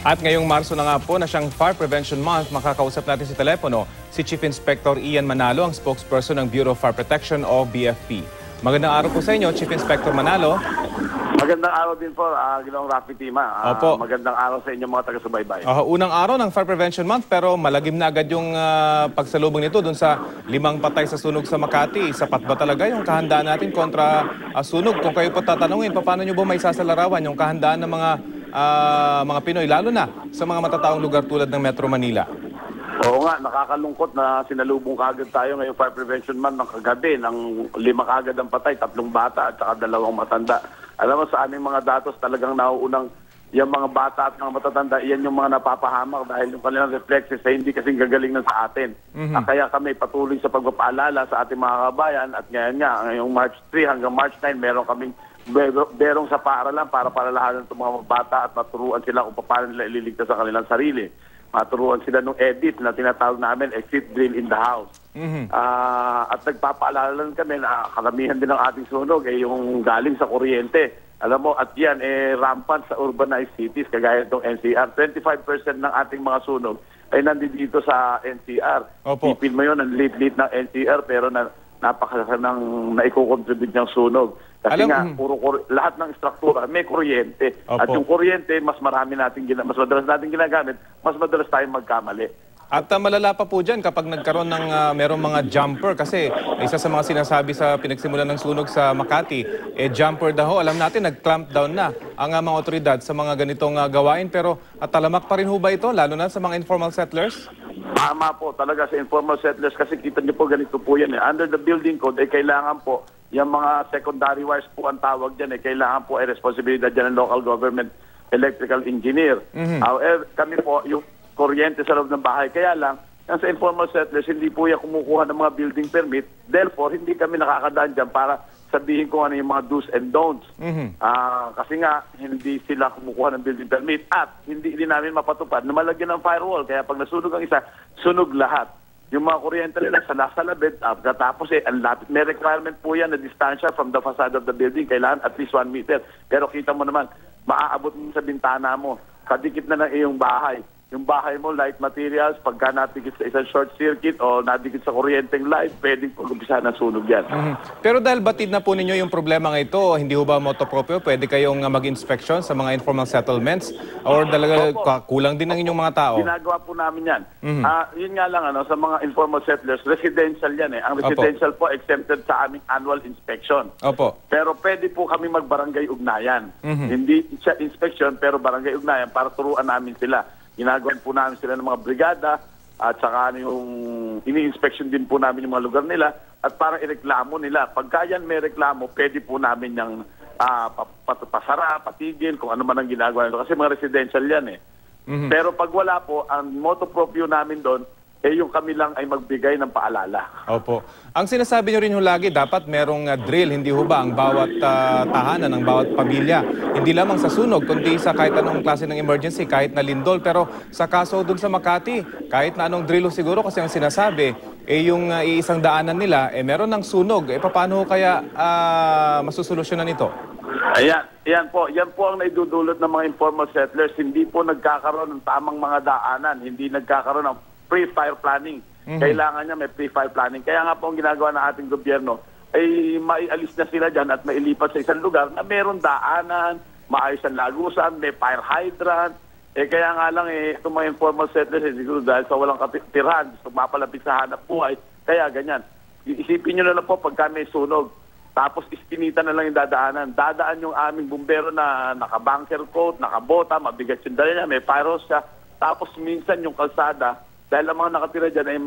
At ngayong Marso na nga po na siyang Fire Prevention Month, makakausap natin sa telepono si Chief Inspector Ian Manalo, ang spokesperson ng Bureau of Fire Protection o BFP. Magandang araw po sa inyo, Chief Inspector Manalo. Magandang araw din po, Ginoong Rafi Tima. Opo. Magandang araw sa inyo mga taga-subaybay. Unang araw ng Fire Prevention Month pero malagim na agad yung pagsalubong nito dun sa 5 patay sa sunog sa Makati. Sapat ba talaga yung kahandaan natin kontra sunog? Kung kayo po tatanungin, paano nyo ba may sasalarawan yung kahandaan ng mga Pinoy, lalo na sa mga matataong lugar tulad ng Metro Manila? Oo nga, nakakalungkot na sinalubong kagad tayo ngayong Fire Prevention Month ng kagabi ng 5 kagad ang patay, 3 bata at saka 2 matanda. Alam mo, sa aming mga datos talagang nauunang yung mga bata at mga matatanda, iyan yung mga napapahamak dahil yung kanilang reflexes ay hindi kasing gagaling na sa atin. Kaya kami patuloy sa pagpapaalala sa ating mga kabayan at ngayon nga, ngayong March 3 hanggang March 9, meron kaming berong sa paaralan para palalahanan itong mga bata at maturuan sila kung paano nila ililigtas ang kanilang sarili. Maturuan sila nung edit na tinatawag namin exit drill in the house. At nagpapaalala lang kami na karamihan din ng ating sunog ay yung galing sa kuryente. Alam mo, at yan rampant sa urbanized cities kagaya itong NCR. 25% ng ating mga sunog ay nandito sa NCR. Ipil mo yun, ang lit-lit ng NCR pero napakasasa ng naiko-contribute niyang sunog. Kasi lahat ng struktura may kuryente. At yung kuryente, mas madalas natin ginagamit, mas madalas tayong magkamali. At malala pa po dyan kapag nagkaroon ng merong mga jumper kasi isa sa mga sinasabi sa pinagsimulan ng sunog sa Makati, jumper daw. Alam natin, nag-clamp down na ang mga otoridad sa mga ganitong gawain pero talamak pa rin ho ba ito, lalo na sa mga informal settlers? Tama po, talaga sa informal settlers kasi kita niyo po ganito po yan. Under the building code, kailangan po, yung mga secondary wires po ang tawag dyan, kailangan po ay responsibilidad dyan ng local government electrical engineer. However, kami po, yung kuryente sa loob ng bahay. Kaya lang, sa informal settlers, hindi po yan kumukuha ng mga building permit. Therefore, hindi kami nakakadaan dyan para sabihin kung ano yung mga do's and don'ts. Kasi nga, hindi sila kumukuha ng building permit at hindi din namin mapatupad na malagyan ng firewall. Kaya pag nasunog ang isa, sunog lahat. Yung mga kuryente nila sa labed, tapos ang lapit. May requirement po yan na distansya from the facade of the building. Kailangan at least 1 meter. Pero kita mo naman, maaabot mo sa bintana mo. Kadikit na ng iyong bahay. Yung bahay mo, light materials, pagka nadikit sa isang short circuit o nadikit sa kuryenteng light, pwedeng pag-umpisa na sunog yan. Pero dahil batid na po ninyo yung problema ng ito, hindi ho ba motopropyo, pwede kayong mag-inspection sa mga informal settlements? Or talaga kulang din ng inyong mga tao? Ginagawa po namin yan. Yun nga lang, sa mga informal settlers, residential yan Ang residential po exempted sa aming annual inspection. Pero pwede po kami mag-barangay ugnayan. Hindi siya inspection, pero barangay ugnayan para turuan namin sila. Ginagawan po namin sila ng mga brigada at saka yung ini-inspection din po namin yung mga lugar nila at parang ireklamo nila. Pagka yan may reklamo, pwede po namin yung pasara, patigil, kung ano man ang ginagawa nila. Kasi mga residential yan Pero pag wala po, ang motto proprio namin doon, yung kami lang ay magbigay ng paalala. Ang sinasabi nyo rin ho lagi, dapat merong drill, hindi ho ba ang bawat tahanan, ang bawat pamilya. Hindi lamang sa sunog, kundi sa kahit anong klase ng emergency, kahit na lindol. Pero sa kaso dun sa Makati, kahit na anong drill siguro, kasi ang sinasabi, yung iisang daanan nila, meron ng sunog. Paano ho kaya masusolusyonan ito? Yan po ang naidudulot ng mga informal settlers. Hindi po nagkakaroon ng tamang mga daanan, hindi nagkakaroon ng pre-fire planning. Kailangan niya may pre-fire planning. Kaya nga po ang ginagawa ng ating gobyerno ay maialis na sila dyan at mailipat sa isang lugar na meron daanan, maayos ang lagusan, may fire hydrant. Kaya nga lang itong mga informal settlers siguro dahil sa walang katirahan, gusto mapalapit sa hanap buhay. Kaya ganyan. Isipin nyo na lang po pagka may sunog. Tapos iskinita na lang yung dadaanan. Dadaan yung aming bumbero na naka-bunker coat, naka-bota, mabigat yung dala niya, may pyros siya. Tapos minsan yung kalsada, dahil ang mga nakatira dyan ay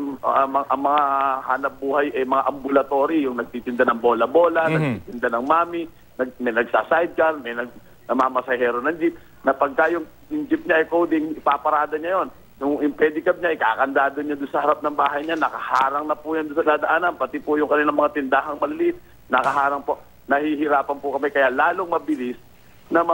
ang mga hanap buhay ay mga ambulatory, yung nagtitinda ng bola-bola, nagtitinda ng mami, may nagsa-sidecar, may namamasahero ng jeep, na pagka yung jeep niya ay coding, ipaparada niya yon. Yung pedicab niya, ikakandado niya doon sa harap ng bahay niya, nakaharang na po yan doon sa dadaanan, pati po yung kanilang mga tindahang maliliit, nakaharang po. Nahihirapan po kami, kaya lalong mabilis na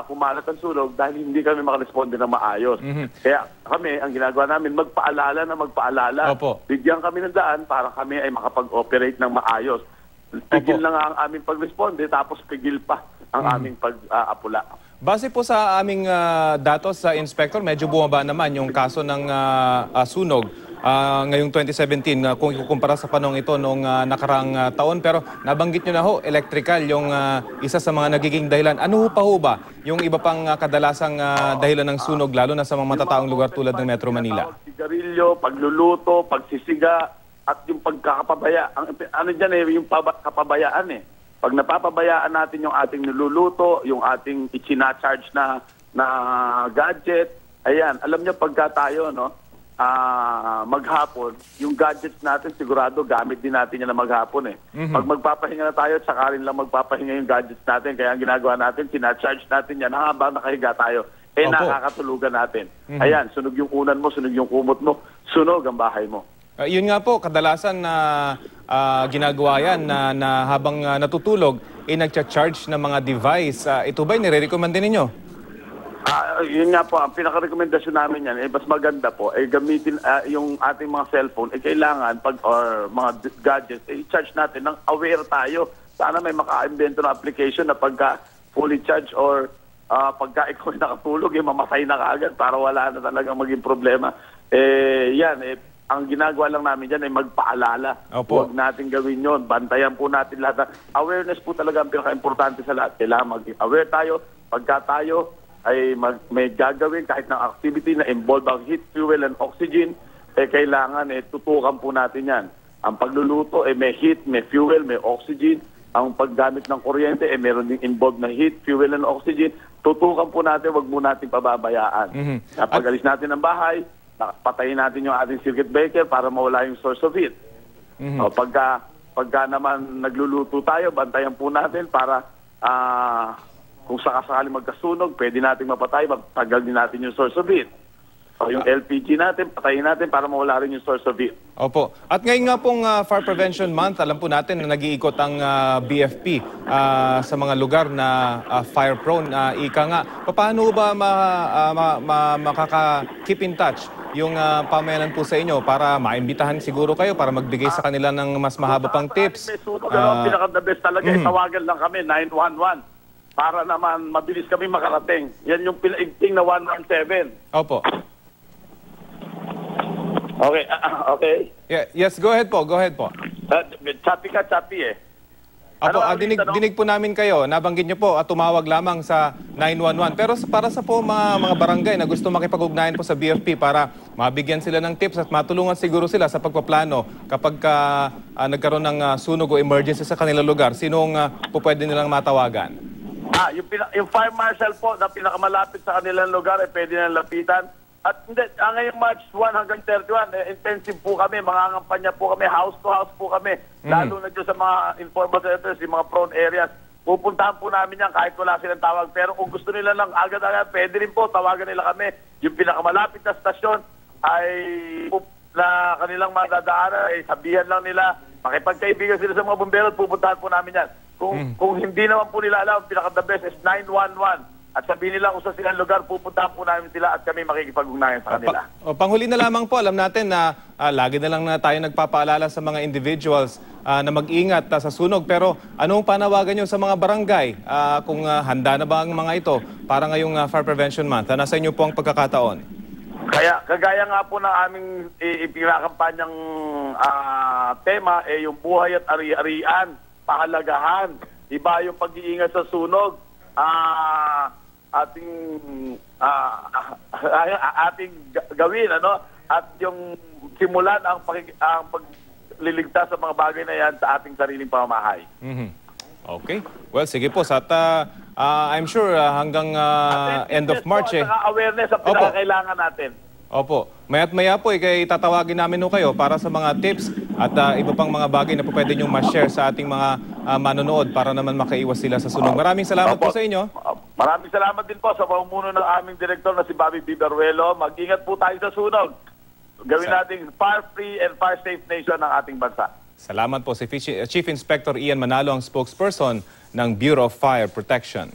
kumalat ang sunog dahil hindi kami makaresponde ng maayos. Kaya kami, ang ginagawa namin, magpaalala. Bigyan kami ng daan para kami ay makapag-operate ng maayos. Pigil na nga ang aming pag-responde, tapos pigil pa ang aming pag-apula. Base po sa aming datos sa Inspector, medyo bumaba naman yung kaso ng sunog ngayong 2017 kung ikukumpara sa panahon ito noong nakaraang taon. Pero nabanggit nyo na ho, electrical yung isa sa mga nagiging dahilan. Ano pa ho ba yung iba pang kadalasang dahilan ng sunog, lalo na sa mga matataong lugar tulad ng Metro Manila? Sigarilyo, pagluluto, pagsisiga, at yung pagkakapabaya. Ano dyan yung kapabayaan Pag napapabayaan natin yung ating niluluto, yung ating ichina-charge na gadget, ayan, alam niyo pagka tayo, maghapon, yung gadgets natin sigurado gamit din natin yan na maghapon Pag magpapahinga na tayo, saka rin lang magpapahinga yung gadgets natin. Kaya ang ginagawa natin, china-charge natin yan habang nakahiga tayo. Nakakatulugan natin. Ayan, sunog yung unan mo, sunog yung kumot mo, sunog ang bahay mo. Yun nga po, kadalasan na ginagawa yan na habang natutulog, nagcha-charge ng mga device. Ito ba'y nire-recommend din ninyo? Yun nga po, ang pinaka-rekomendasyon namin yan, mas maganda po, gamitin yung ating mga cellphone, kailangan, or mga gadgets, i-charge natin ng aware tayo. Sana may maka-invento na application na pagka fully charged or pagka ikaw nakatulog, mamatay na kaagad para wala na talagang maging problema. Ang ginagawa lang namin dyan ay magpaalala. Opo. Huwag natin gawin yon. Bantayan po natin lahat. Awareness po talaga ang pinaka-importante sa lahat. Kailangan mag-aware tayo. Pagka tayo ay may gagawin kahit ng activity na involve ang heat, fuel, and oxygen, kailangan tutukan po natin yan. Ang pagluluto, may heat, may fuel, may oxygen. Ang paggamit ng kuryente, meron din involved na heat, fuel, and oxygen. Tutukan po natin, wag mo natin pababayaan. Kapag alis natin ng bahay, patayin natin yung ating circuit breaker para mawala yung source of heat. Pagka naman nagluluto tayo, bantayan po natin para kung sakasakali magkasunog, pwede natin mapatay, magtagal din natin yung source of heat. Yung LPG natin, patayin natin para mawala rin yung source of heat. Opo. At ngayon nga pong Fire Prevention Month, alam po natin na nag-iikot ang BFP sa mga lugar na fire-prone. Ika nga, paano ba makaka-keep in touch yung pamayanan po sa inyo para maimbitahan siguro kayo para magbigay sa kanila ng mas mahaba pang tips? May sunog, pinaka-the best talaga, tawagan lang kami, 911. Para naman mabilis kami makarating. Yan yung pinaigting na 117. Opo. Okay, okay. Yes, go ahead po. Choppy ka, choppy Opo, dinig po namin kayo. Nabanggit niyo po at tumawag lamang sa 911. Pero para sa po mga barangay na gusto makipag-ugnayan po sa BFP para mabigyan sila ng tips at matulungan siguro sila sa pagpaplano kapag nagkaroon ng sunog o emergency sa kanilang lugar, sinong po pwede nilang matawagan? Yung fire marshal po na pinakamalapit sa kanilang lugar, pwede nilang lapitan. At ngayong March 1 hanggang 31, intensive po kami, mga kampanya po kami, house to house po kami. Lalo na dyan sa mga informal centers, yung mga prone areas. Pupuntahan po namin yan kahit wala silang tawag. Pero kung gusto nila lang agad-agad, pwede rin po, tawagan nila kami. Yung pinakamalapit na stasyon ay na kanilang madadaanan, sabihan lang nila, makipagkaibigan sila sa mga bumbero at pupuntahan po namin yan. Kung hindi naman po nila alam, pinaka-the best is 911. At sabihin nila kung sa silang lugar, pupuntahan po namin sila at kami makikipag-ugnayan sa kanila. Panghuli na lamang po, alam natin na lagi na lang na tayo nagpapaalala sa mga individuals na mag-ingat sa sunog. Pero anong panawagan nyo sa mga barangay kung handa na ba ang mga ito para ngayong Fire Prevention Month? Nasa inyo po ang pagkakataon. Kagaya nga po ng aming ipinakampanyang tema, yung buhay at ari-arian, pahalagahan, iba yung pag-iingat sa sunog, ating gawin, at yung simulan ang pagliligtas sa mga bagay na yan sa ating sariling pamamahay. Okay. Well, sige po. I'm sure hanggang end of March. Awareness ang pinakakailangan natin. Opo. Maya't maya po, kay tatawagin namin kayo para sa mga tips at iba pang mga bagay na po pwede nyo ma-share sa ating mga manonood para naman makaiwas sila sa sunog. Maraming salamat po sa inyo. Maraming salamat din po sa pamumuno ng aming direktor na si Bobby Biberuelo. Mag-ingat po tayo sa sunog. Gawin natin fire-free and fire-safe nation ng ating bansa. Salamat po si Chief Inspector Ian Manalo, ang spokesperson ng Bureau of Fire Protection.